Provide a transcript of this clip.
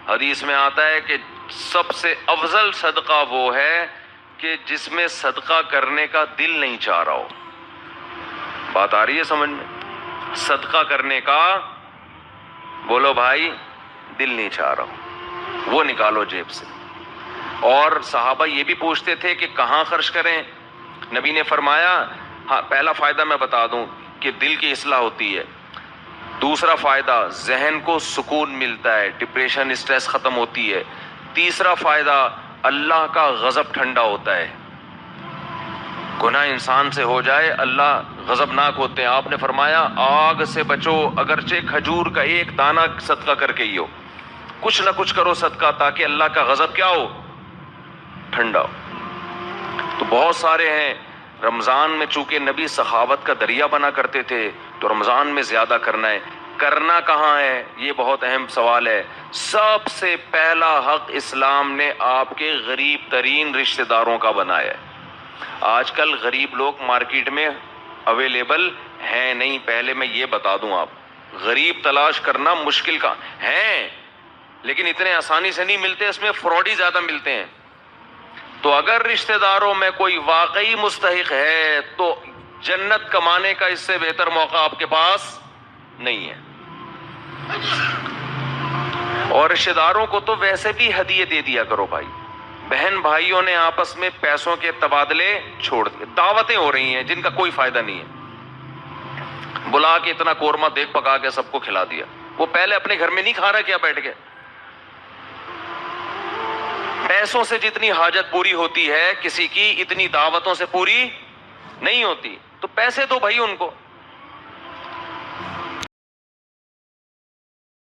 حدیث میں آتا ہے کہ سب سے افضل صدقہ وہ ہے کہ جس میں صدقہ کرنے کا دل نہیں چاہ رہا ہو. بات آ رہی ہے سمجھ میں؟ صدقہ کرنے کا بولو بھائی دل نہیں چاہ رہا ہو، وہ نکالو جیب سے. اور صحابہ یہ بھی پوچھتے تھے کہ کہاں خرچ کریں. نبی نے فرمایا ہاں پہلا فائدہ میں بتا دوں کہ دل کی اصلاح ہوتی ہے. دوسرا فائدہ ذہن کو سکون ملتا ہے، ڈپریشن اسٹریس ختم ہوتی ہے. تیسرا فائدہ اللہ کا غضب ٹھنڈا ہوتا ہے. گناہ انسان سے ہو جائے اللہ غضبناک ہوتے ہیں. آپ نے فرمایا آگ سے بچو اگرچہ کھجور کا ایک دانہ صدقہ کر کے ہی ہو. کچھ نہ کچھ کرو صدقہ تاکہ اللہ کا غضب کیا ہو؟ ٹھنڈا ہو. تو بہت سارے ہیں. رمضان میں چونکہ نبی سخاوت کا دریا بنا کرتے تھے تو رمضان میں زیادہ کرنا ہے. کرنا کہاں ہے؟ یہ بہت اہم سوال ہے. سب سے پہلا حق اسلام نے آپ کے غریب ترین رشتہ داروں کا بنایا ہے. آج کل غریب لوگ مارکیٹ میں اویلیبل ہیں نہیں. پہلے میں یہ بتا دوں، آپ غریب تلاش کرنا مشکل کا ہیں لیکن اتنے آسانی سے نہیں ملتے، اس میں فراڈی زیادہ ملتے ہیں. تو اگر رشتہ داروں میں کوئی واقعی مستحق ہے تو جنت کمانے کا اس سے بہتر موقع آپ کے پاس نہیں ہے. اور رشتہ داروں کو تو ویسے بھی ہدیے دے دیا کرو بھائی. بہن بھائیوں نے آپس میں پیسوں کے تبادلے چھوڑ دیے. دعوتیں ہو رہی ہیں جن کا کوئی فائدہ نہیں ہے. بلا کے اتنا قورمہ دیکھ پکا کے سب کو کھلا دیا. وہ پہلے اپنے گھر میں نہیں کھا رہا کیا بیٹھ کے؟ پیسوں سے جتنی حاجت پوری ہوتی ہے کسی کی اتنی دعوتوں سے پوری نہیں ہوتی. تو پیسے دو بھائی ان کو.